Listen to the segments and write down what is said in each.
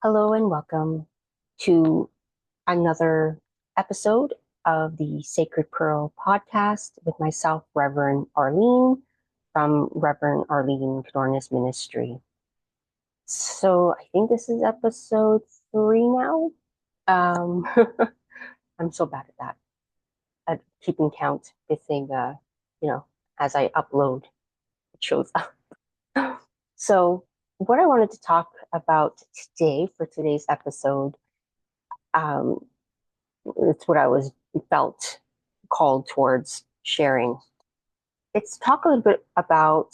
Hello and welcome to another episode of the Sacred Pearl podcast with myself, Reverend Arlene from Reverend Arlene Codorniz Ministry. So I think this is episode 3 now. Um, I'm so bad at that, at keeping count. This thing, you know, as I upload, it shows up. So what I wanted to talk about today for today's episode, um, it's what I was felt called towards sharing. It's talk a little bit about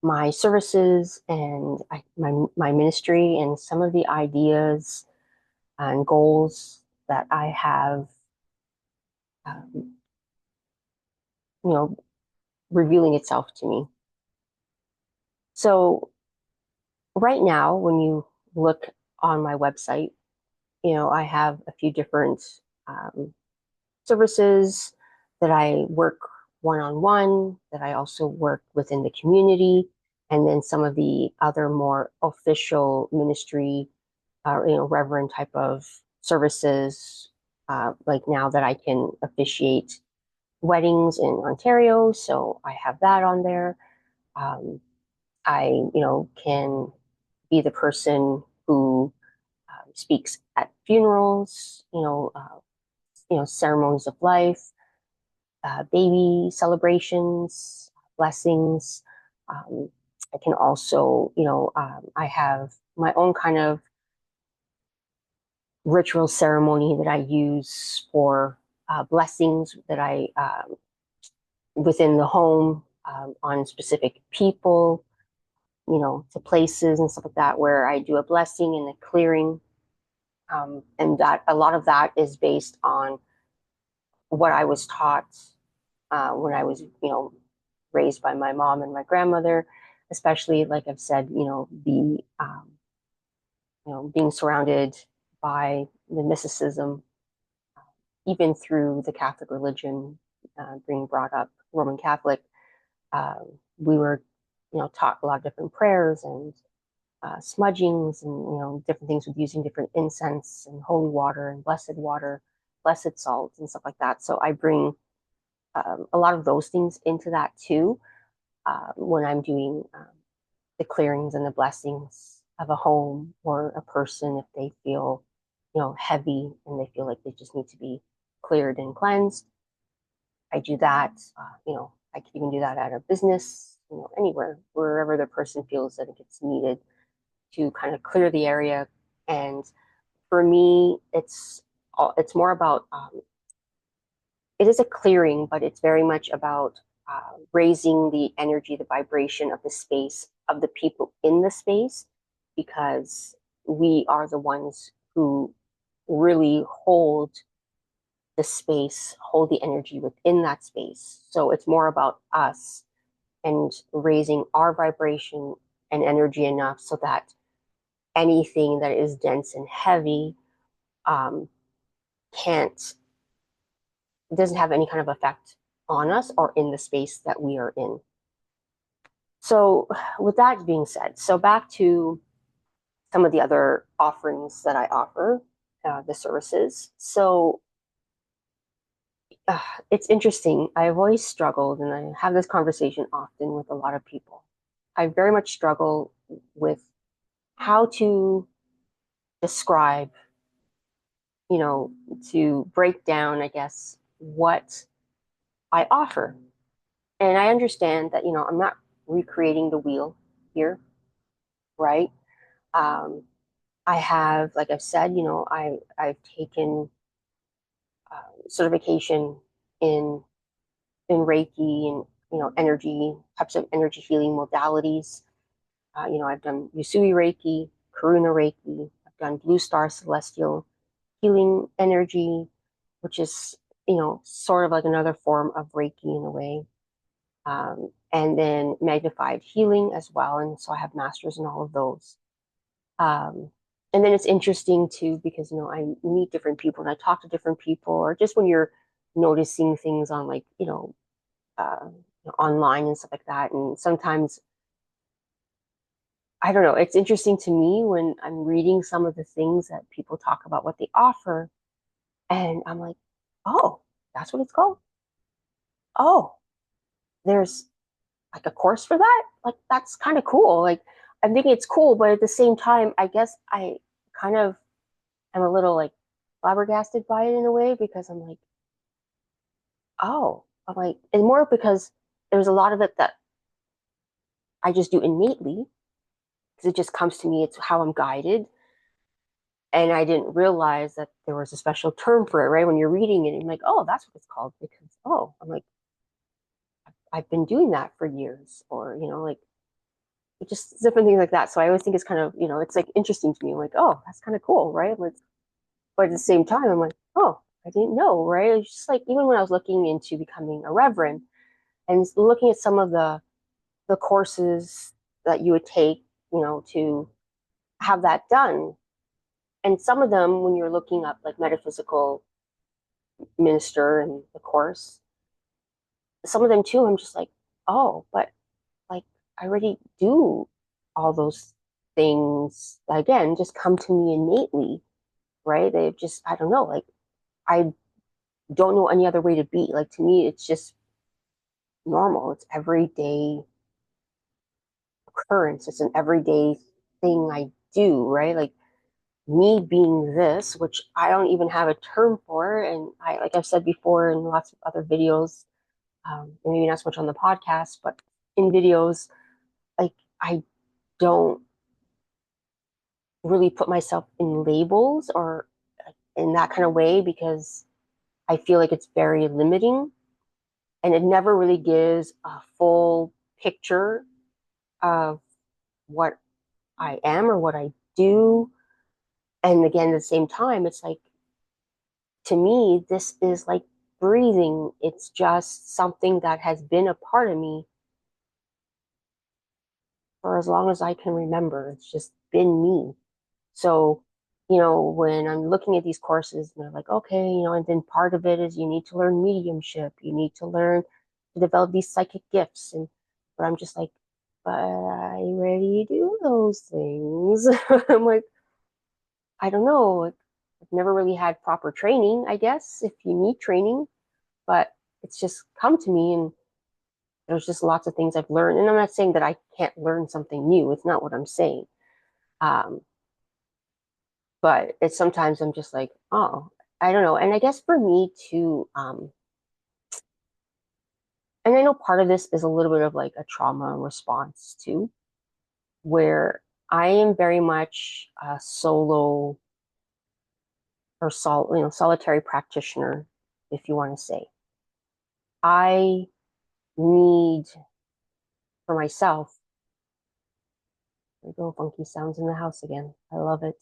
my services and my ministry and some of the ideas and goals that I have, um, you know, revealing itself to me. So right now, when you look on my website, I have a few different um, services that I work one-on-one, that I also work within the community, and then some of the other more official ministry, reverend type of services, like now that I can officiate weddings in Ontario, so I have that on there. Um, I can be the person who speaks at funerals, ceremonies of life, baby celebrations, blessings. Um, I can also, I have my own kind of ritual ceremony that I use for blessings that I within the home on specific people, to places and stuff like that, where I do a blessing and a clearing. And that a lot of that is based on what I was taught when I was, raised by my mom and my grandmother, especially like I've said, being surrounded by the mysticism, even through the Catholic religion, being brought up Roman Catholic, uh, we were, taught a lot of different prayers and smudgings and different things with using different incense and holy water, blessed salt and stuff like that. So I bring a lot of those things into that too when I'm doing the clearings and the blessings of a home or a person if they feel, heavy and they feel like they just need to be cleared and cleansed. I do that. I can even do that at a business, anywhere, wherever the person feels that it's needed to kind of clear the area. And for me, it's more about it is a clearing, but it's very much about raising the energy, the vibration of the space, of the people in the space, because we are the ones who really hold the space, hold the energy within that space. So it's more about us and raising our vibration and energy enough so that anything that is dense and heavy um, can't doesn't have any kind of effect on us or in the space that we are in. So, with that being said, so back to some of the other offerings that I offer, the services. So, uh, it's interesting. I've always struggled, and I have this conversation often with a lot of people. I very much struggle with how to describe, to break down, I guess, what I offer. And I understand that, I'm not recreating the wheel here, right? Um, I have, like I've said, I've taken certification in in Reiki and energy types of energy healing modalities. I've done Usui Reiki, Karuna Reiki. I've done Blue Star Celestial Healing Energy, which is sort of like another form of Reiki in a way. And then magnified healing as well. And so I have masters in all of those. Um, and then it's interesting too because I meet different people and I talk to different people, or just when you're noticing things on like online and stuff like that. And sometimes I don't know. It's interesting to me when I'm reading some of the things that people talk about what they offer, and I'm like, oh, that's what it's called. Oh, there's like a course for that. Like that's kind of cool. Like I'm thinking it's cool, but at the same time, I guess I kind of am a little like flabbergasted by it in a way because I'm like, oh, I'm like, and more because there's a lot of it that I just do innately because it just comes to me. It's how I'm guided. And I didn't realize that there was a special term for it, right? When you're reading it, you're like, oh, that's what it's called. Because, oh, I'm like, I've been doing that for years, or, like just different things like that. So I always think it's kind of, it's like interesting to me. I'm like, oh, that's kind of cool, right? Like, but at the same time, I'm like, oh, I didn't know, right? It's just like even when I was looking into becoming a reverend and looking at some of the courses that you would take, to have that done. And some of them, when you're looking up like metaphysical minister and the course, some of them too, I'm just like, oh, but like I already do all those things again, just come to me innately, right? They've just, I don't know, like I don't know any other way to be. Like to me, it's just normal. It's everyday occurrence. It's an everyday thing I do, right? Like me being this, which I don't even have a term for. And I, like I've said before in lots of other videos, maybe not so much on the podcast, but in videos, like I don't really put myself in labels or in that kind of way because I feel like it's very limiting and it never really gives a full picture of what I am or what I do. And again, at the same time, it's like to me, this is like breathing. It's just something that has been a part of me for as long as I can remember. It's just been me. So, when I'm looking at these courses and they're like, okay, and then part of it is you need to learn mediumship, you need to learn to develop these psychic gifts. But I'm just like, but I already do those things. I'm like, I don't know. I've never really had proper training, I guess, if you need training, but it's just come to me and there's just lots of things I've learned. And I'm not saying that I can't learn something new. It's not what I'm saying. Um, but it's sometimes I'm just like, oh, I don't know. And I guess for me too, and I know part of this is a little bit of like a trauma response too, where I am very much a solo or solitary practitioner, if you want to say. I need for myself. There we go, funky sounds in the house again. I love it.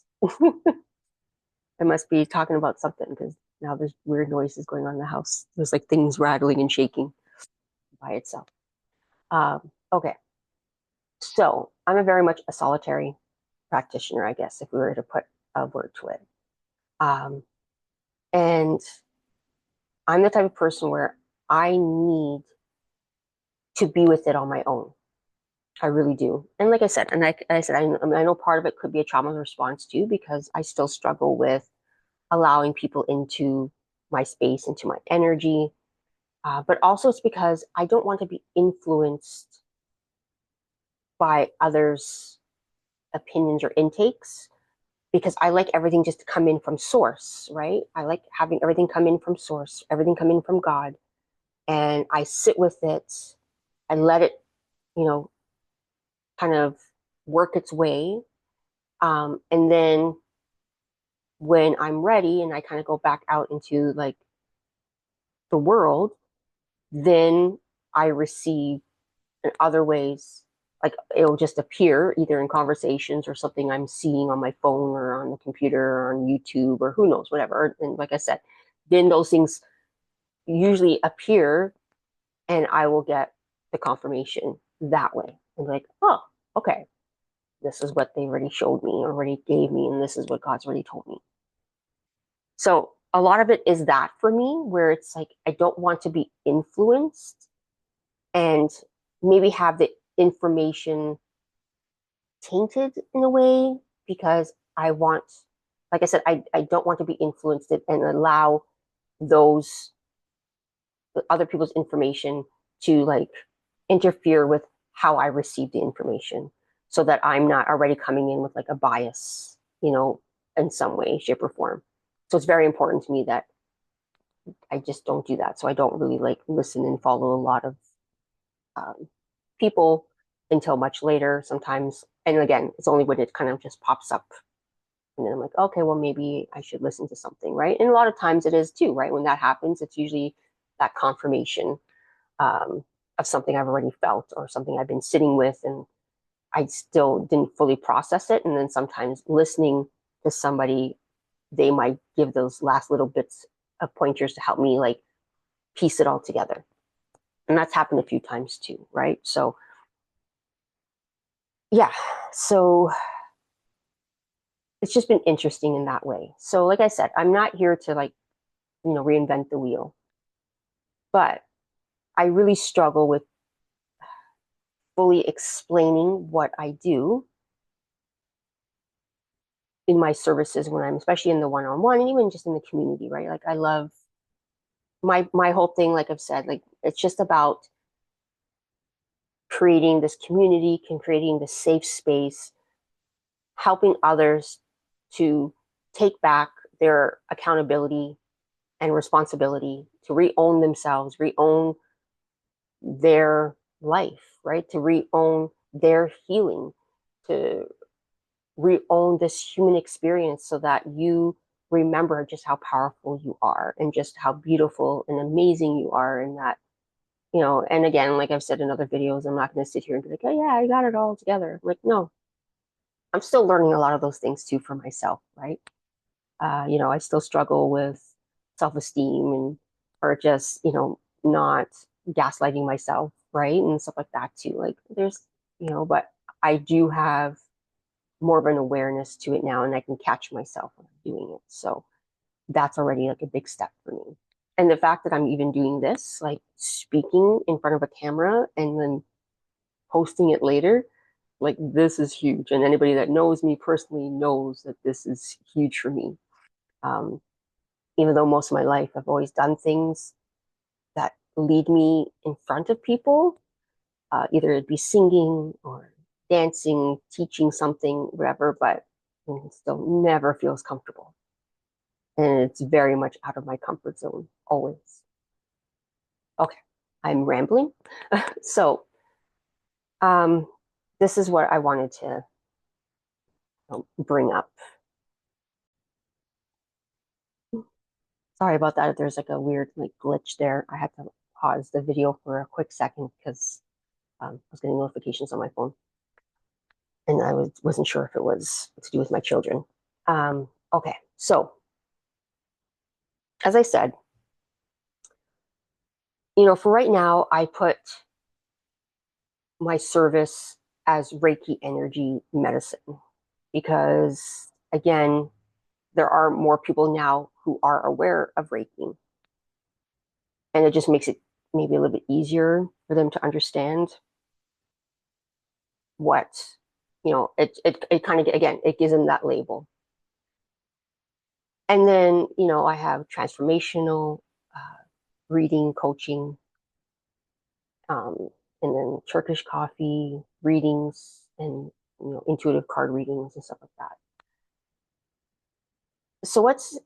I must be talking about something because now there's weird noises going on in the house. There's like things rattling and shaking by itself. Okay, so I'm a very much a solitary practitioner, I guess, if we were to put a word to it. Um, and I'm the type of person where I need to be with it on my own. I really do. And like I said, I know part of it could be a trauma response too, because I still struggle with allowing people into my space, into my energy. But also it's because I don't want to be influenced by others' opinions or intakes because I like everything just to come in from source, right? I like having everything come in from source, everything come in from God. And I sit with it. I let it, you know, kind of work its way. And then when I'm ready and I kind of go back out into like the world, then I receive in other ways. Like it'll just appear either in conversations or something I'm seeing on my phone or on the computer or on YouTube or who knows, whatever. And like I said, then those things usually appear and I will get the confirmation that way. And like, oh, okay, this is what they already showed me, already gave me, and this is what God's already told me. So a lot of it is that for me, where it's like I don't want to be influenced and maybe have the information tainted in a way because I want, like I said, I don't want to be influenced and allow those other people's information to like interfere with how I receive the information so that I'm not already coming in with like a bias, in some way, shape, or form. So it's very important to me that I just don't do that. So I don't really like listen and follow a lot of um, people until much later sometimes. And again, it's only when it kind of just pops up. And then I'm like, okay, well, maybe I should listen to something, right? And a lot of times it is too, right? When that happens, it's usually that confirmation um, of something I've already felt or something I've been sitting with and I still didn't fully process it. And then sometimes listening to somebody, they might give those last little bits of pointers to help me like piece it all together. And that's happened a few times too, right? So, yeah. So it's just been interesting in that way. So, like I said, I'm not here to like, reinvent the wheel, but I really struggle with fully explaining what I do in my services when I'm especially in the one-on-one and even just in the community, right? Like I love my whole thing, like I've said, like it's just about creating this community, creating this safe space, helping others to take back their accountability and responsibility to re-own themselves, re-own their life, right? To re-own their healing, to re-own this human experience so that you remember just how powerful you are and just how beautiful and amazing you are and that and again, like I've said in other videos, I'm not going to sit here and be like, oh yeah, I got it all together. Like, no, I'm still learning a lot of those things too for myself, right? I still struggle with self-esteem and or just, not gaslighting myself, right? And stuff like that too. Like there's, but I do have more of an awareness to it now and I can catch myself when I'm doing it. So that's already like a big step for me. And the fact that I'm even doing this, like speaking in front of a camera and then posting it later, like this is huge. And anybody that knows me personally knows that this is huge for me. Um, Even though most of my life I've always done things that lead me in front of people, either it be singing or dancing, teaching something, whatever, but it still never feels comfortable. And it's very much out of my comfort zone, always. Okay, I'm rambling. So, um, this is what I wanted to bring up. Sorry about that. If there's like a weird like glitch there, I had to pause the video for a quick second because I was getting notifications on my phone, and I wasn't sure if it was to do with my children. Okay, so as I said, for right now, I put my service as Reiki energy medicine because, again, there are more people now who are aware of Reiki, and it just makes it maybe a little bit easier for them to understand what, it kind of, again, it gives them that label. And then, I have transformational reading, coaching, um, and then Turkish coffee readings and, intuitive card readings and stuff like that. So what's,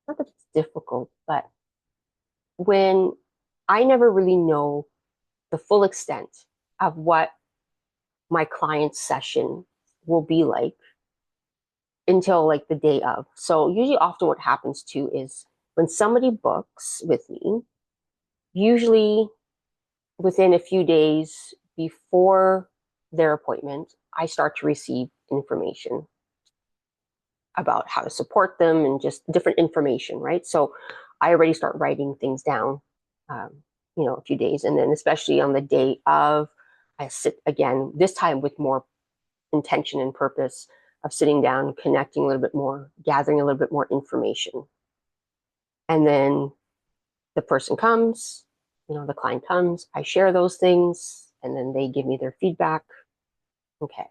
not that it's difficult, but when I never really know the full extent of what my client's session will be like until like the day of. So usually often what happens too is when somebody books with me, usually within a few days before their appointment, I start to receive information about how to support them and just different information, right? So I already start writing things down, um, a few days. And then especially on the day of, I sit again, this time with more intention and purpose of sitting down, connecting a little bit more, gathering a little bit more information. And then the person comes, the client comes, I share those things, and then they give me their feedback. Okay.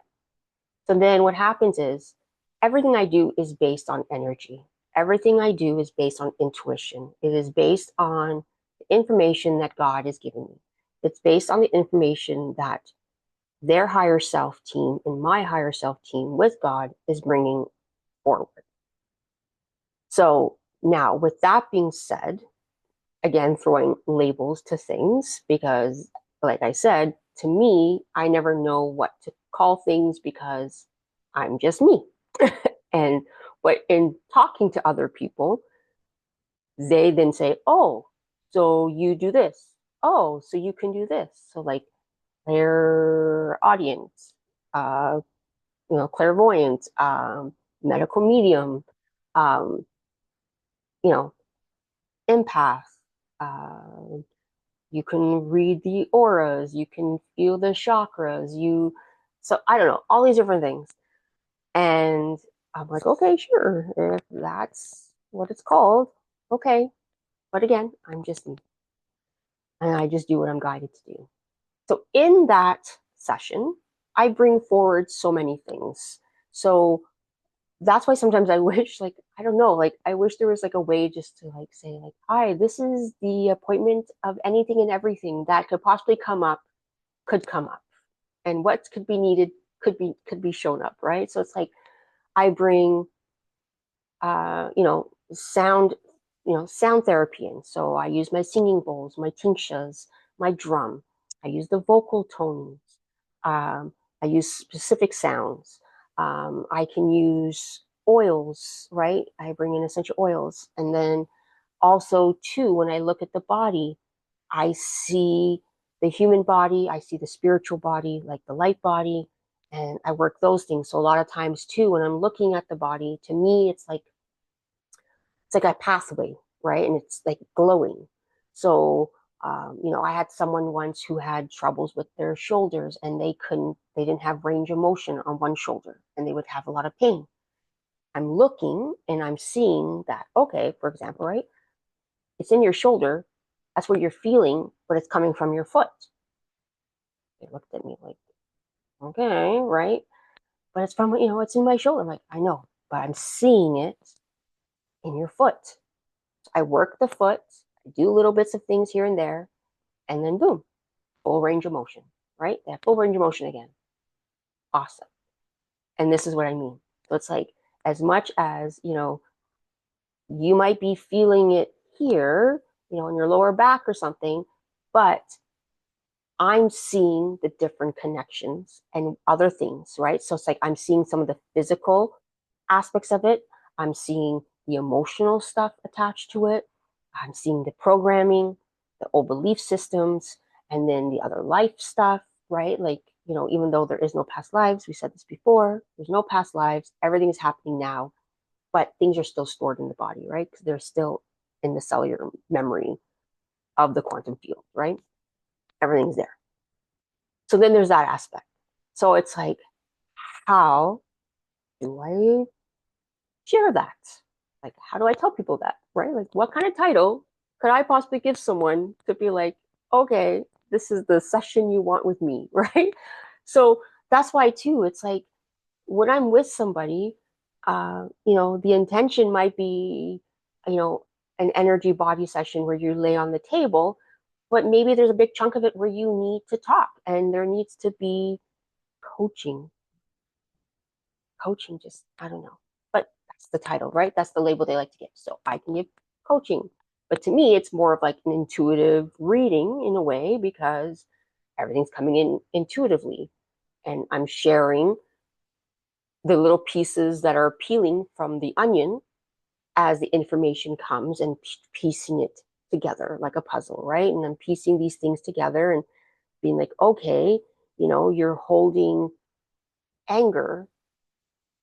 So then what happens is everything I do is based on energy. Everything I do is based on intuition. It is based on the information that God has given me. It's based on the information that their higher self team and my higher self team with God is bringing forward. So now, with that being said, again, throwing labels to things because, like I said, to me, I never know what to call things because I'm just me. And but in talking to other people, they then say, "Oh, so you do this. Oh, so you can do this." So like their audience, uh, clairvoyant, medical medium, um, you know, empath. Uh, you can read the auras, you can feel the chakras, so I don't know, all these different things. And I'm like, okay, sure, if that's what it's called, okay. But again, I'm just me, and I just do what I'm guided to do. So in that session, I bring forward so many things. So that's why sometimes I wish, like, I don't know, like, I wish there was like a way just to like say, like, hi, this is the appointment of anything and everything that could possibly could come up. And what could be needed could be shown up, right? So it's like I bring sound, sound therapy in. So I use my singing bowls, my tingsas, my drum. I use the vocal tones. Um, I use specific sounds. I can use oils, right? I bring in essential oils. And then also, too, when I look at the body, I see the human body, I see the spiritual body, like the light body, and I work those things. So a lot of times, too, when I'm looking at the body, to me, it's like a pathway, right? And it's like glowing. So, I had someone once who had troubles with their shoulders and they didn't have range of motion on one shoulder and they would have a lot of pain. I'm looking and I'm seeing that, okay, for example, right? It's in your shoulder. That's what you're feeling, but it's coming from your foot. They looked at me like, okay, right? But it's it's in my shoulder. I'm like, I know, but I'm seeing it in your foot. I work the foot, I do little bits of things here and there, and then boom, full range of motion, right? They have full range of motion again. Awesome. And this is what I mean. So it's like, as much as, you might be feeling it here, in your lower back or something, but I'm seeing the different connections and other things, right? So it's like I'm seeing some of the physical aspects of it. I'm seeing the emotional stuff attached to it. I'm seeing the programming, the old belief systems, and then the other life stuff, right? Like, even though there is no past lives, we said this before, there's no past lives, everything is happening now, but things are still stored in the body, right? Because they're still in the cellular memory of the quantum field, right? Everything's there. So then there's that aspect. So it's like, how do I share that? Like, how do I tell people that, right? Like, what kind of title could I possibly give someone to be like, okay, this is the session you want with me, right? So that's why, too, it's like when I'm with somebody, the intention might be, an energy body session where you lay on the table, but maybe there's a big chunk of it where you need to talk and there needs to be coaching. Coaching, just, I don't know. But that's the title, right? That's the label they like to give. So I can give coaching. But to me, it's more of like an intuitive reading in a way because everything's coming in intuitively. And I'm sharing the little pieces that are peeling from the onion as the information comes and piecing it together like a puzzle, right? And I'm piecing these things together and being like, okay, you're holding anger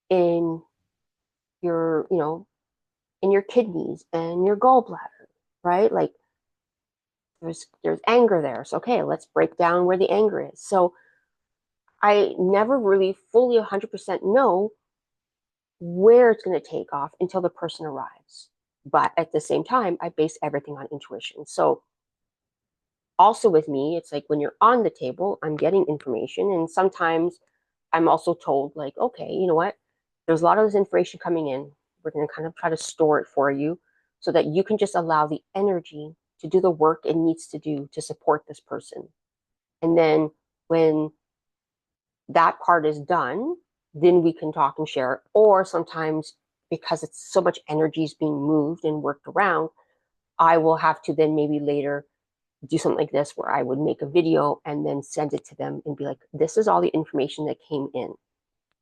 in your, in your kidneys and your gallbladder, right? Like there's anger there. So okay, let's break down where the anger is. So I never really fully 100% know where it's going to take off until the person arrives. But at the same time, I base everything on intuition. So also with me, it's like when you're on the table, I'm getting information, and sometimes I'm also told, like, okay, you know what? There's a lot of this information coming in. We're going to kind of try to store it for you so that you can just allow the energy to do the work it needs to do to support this person. And then when that part is done, then we can talk and share. Or sometimes, because it's so much energy is being moved and worked around, I will have to then maybe later do something like this where I would make a video and then send it to them and be like, this is all the information that came in.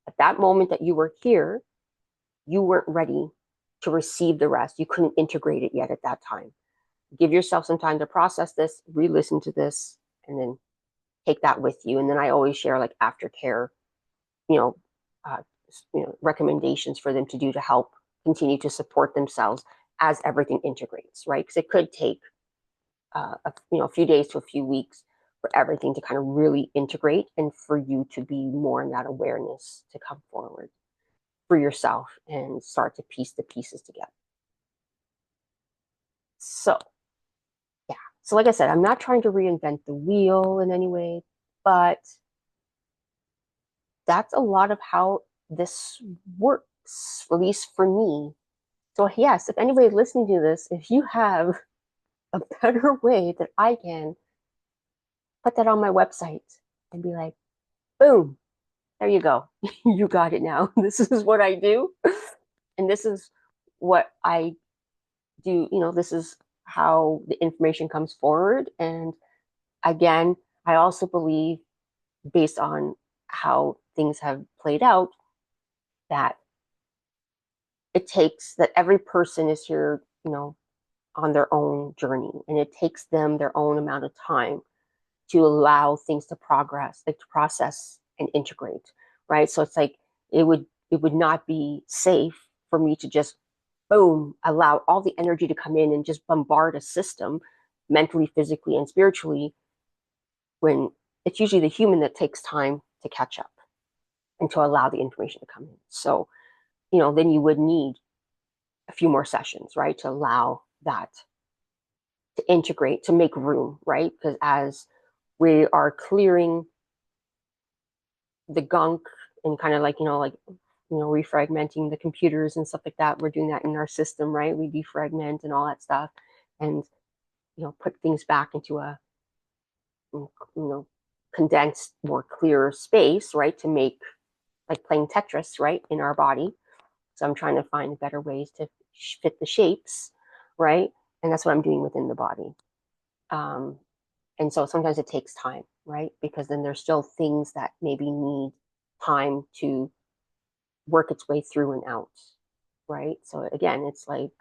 At that moment that you were here, you weren't ready to receive the rest. You couldn't integrate it yet at that time. Give yourself some time to process this, re-listen to this, and then take that with you. And then I always share like aftercare, you know, uh, recommendations for them to do to help continue to support themselves as everything integrates, right? Because it could take a few days to a few weeks for everything to kind of really integrate and for you to be more in that awareness to come forward for yourself and start to piece the pieces together. So, yeah. So, like I said, I'm not trying to reinvent the wheel in any way, but that's a lot of how this works, at least for me. So, yes, if anybody's listening to this, if you have a better way that I can put that on my website and be like, boom, there you go. You got it now. This is what I do. And this is what I do. This is how the information comes forward. And again, I also believe, based on how things have played out, that it takes that every person is here, on their own journey, and it takes them their own amount of time to allow things to progress, like to process and integrate, right? So it's like it would not be safe for me to just boom, allow all the energy to come in and just bombard a system mentally, physically, and spiritually, when it's usually the human that takes time to catch up and to allow the information to come in. So, then you would need a few more sessions, right, to allow that to integrate, to make room, right? Because as we are clearing the gunk and kind of refragmenting the computers and stuff like that, we're doing that in our system, right? We defragment and all that stuff, and put things back into a you know condensed, more clear space, right? To make, like playing Tetris, right, in our body. So I'm trying to find better ways to fit the shapes, right? And that's what I'm doing within the body. Um, and so sometimes it takes time, right? Because then there's still things that maybe need time to work its way through and out, right? So again, it's like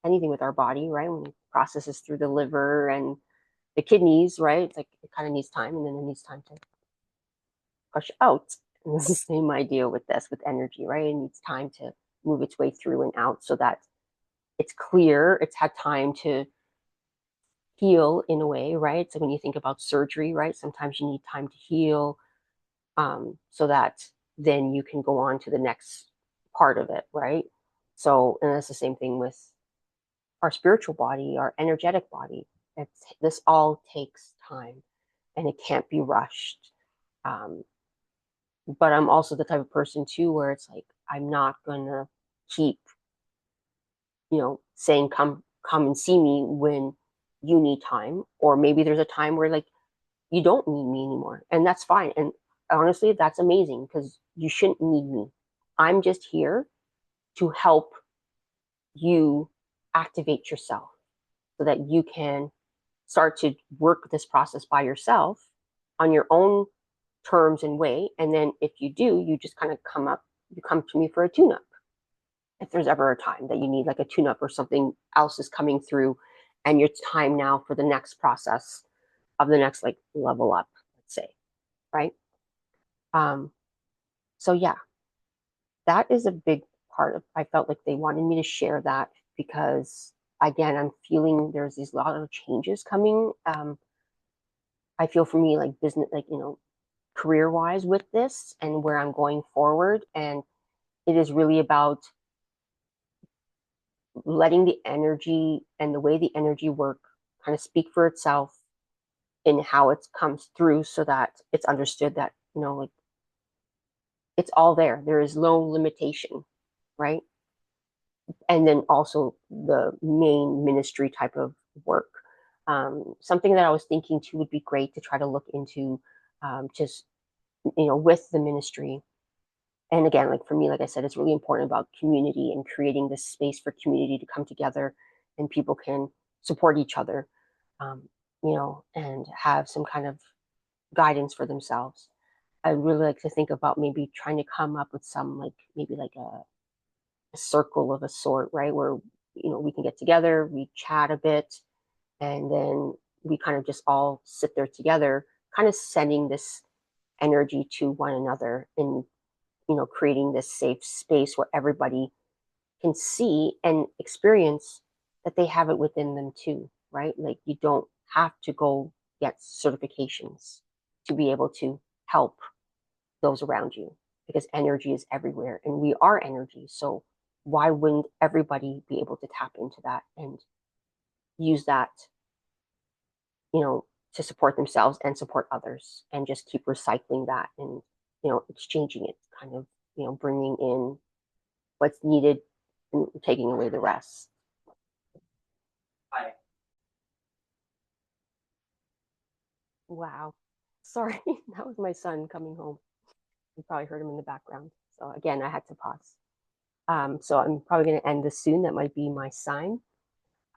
anything with our body, right? When it processes through the liver and the kidneys, right? It's like it kind of needs time, and then it needs time to push out. And it's the same idea with this, with energy, right? It needs time to move its way through and out so that it's clear, it's had time to heal in a way, right? So when you think about surgery, right, sometimes you need time to heal, so that then you can go on to the next part of it, right? So, and that's the same thing with our spiritual body, our energetic body. This all takes time, and it can't be rushed. Um, but I'm also the type of person too where it's like I'm not gonna keep, saying come and see me when you need time, or maybe there's a time where like you don't need me anymore, and that's fine. And honestly, that's amazing because you shouldn't need me. I'm just here to help you activate yourself so that you can start to work this process by yourself on your own terms and way. And then if you do, you just kind of you come to me for a tune up. If there's ever a time that you need like a tune up or something else is coming through, and it's time now for the next process of the next like level up, let's say, right? Um, so yeah, that is a big part of, I felt like they wanted me to share that because again, I'm feeling there's these lot of changes coming. I feel for me like business, like, career wise with this and where I'm going forward. And it is really about letting the energy and the way the energy work kind of speak for itself in how it comes through so that it's understood that, like it's all there. There is no limitation, right? And then also the main ministry type of work. Something that I was thinking too would be great to try to look into, just with the ministry. And again, like for me, like I said, it's really important about community and creating this space for community to come together and people can support each other, um, and have some kind of guidance for themselves. I really like to think about maybe trying to come up with some like maybe like a circle of a sort, right? Where we can get together, we chat a bit, and then we kind of just all sit there together, kind of sending this energy to one another and creating this safe space where everybody can see and experience that they have it within them too, right? Like you don't have to go get certifications to be able to help those around you because energy is everywhere and we are energy. So why wouldn't everybody be able to tap into that and use that, to support themselves and support others and just keep recycling that and, exchanging it, kind of, bringing in what's needed and taking away the rest. Hi. Wow. Sorry, that was my son coming home. You probably heard him in the background. So again, I had to pause. So I'm probably going to end this soon. That might be my sign.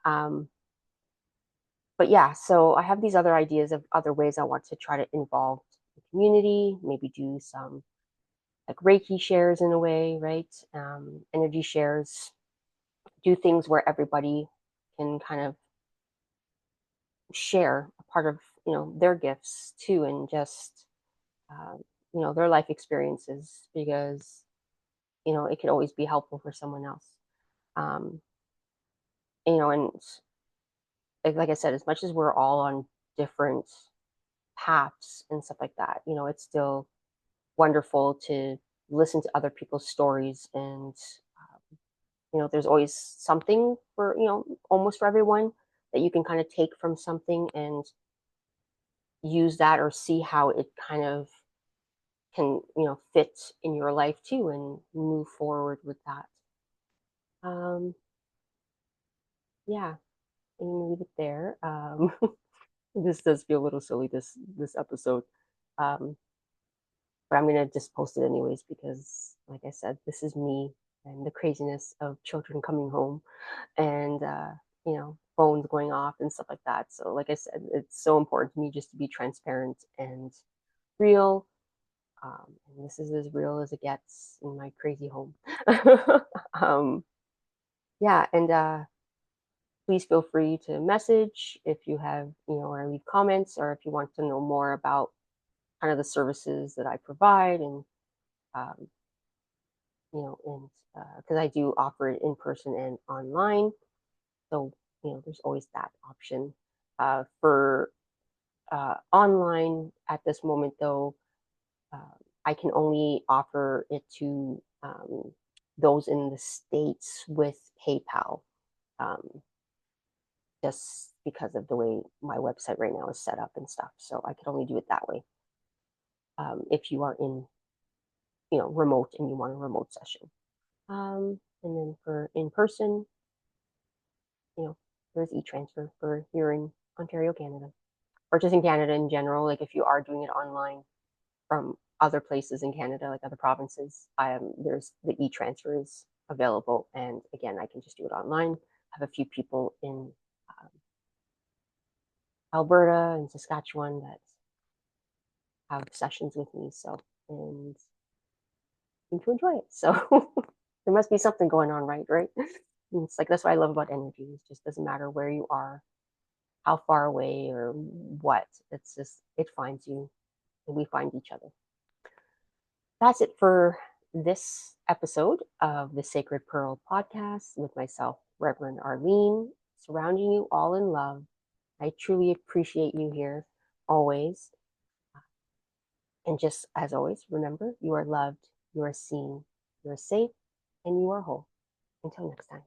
Um, but yeah, so I have these other ideas of other ways I want to try to involve the community, maybe do some like Reiki shares in a way, right? Energy shares, do things where everybody can kind of share a part of, their gifts too, and just, their life experiences because, it could always be helpful for someone else. Um, and like I said, as much as we're all on different paths and stuff like that, it's still wonderful to listen to other people's stories and there's always something for almost for everyone that you can kind of take from something and use that or see how it kind of can fit in your life too and move forward with that. Yeah, I'm gonna leave it there. This does feel a little silly, this episode, um but I'm gonna just post it anyways because like I said, this is me and the craziness of children coming home and phones going off and stuff like that. So like I said, it's so important to me just to be transparent and real. And this is as real as it gets in my crazy home. um, yeah, and please feel free to message if you have, or leave comments, or if you want to know more about kind of the services that I provide, and um, and because I do offer it in person and online, so there's always that option. For online at this moment, though, uh, I can only offer it to those in the States with PayPal, um, just because of the way my website right now is set up and stuff. So I can only do it that way. If you are in, remote and you want a remote session. And then for in person, there's e-transfer for here in Ontario, Canada, or just in Canada in general. Like if you are doing it online from other places in Canada, like other provinces, there's the e-transfer is available. And again, I can just do it online. I have a few people in Alberta and Saskatchewan that have sessions with me. So, and seem to enjoy it. So there must be something going on, right? It's like that's what I love about energy. It just doesn't matter where you are, how far away, or what. It's just it finds you, and we find each other. That's it for this episode of the Sacred Pearl podcast with myself, Reverend Arlene, surrounding you all in love. I truly appreciate you here always. And just as always, remember you are loved, you are seen, you are safe, and you are whole. Until next time.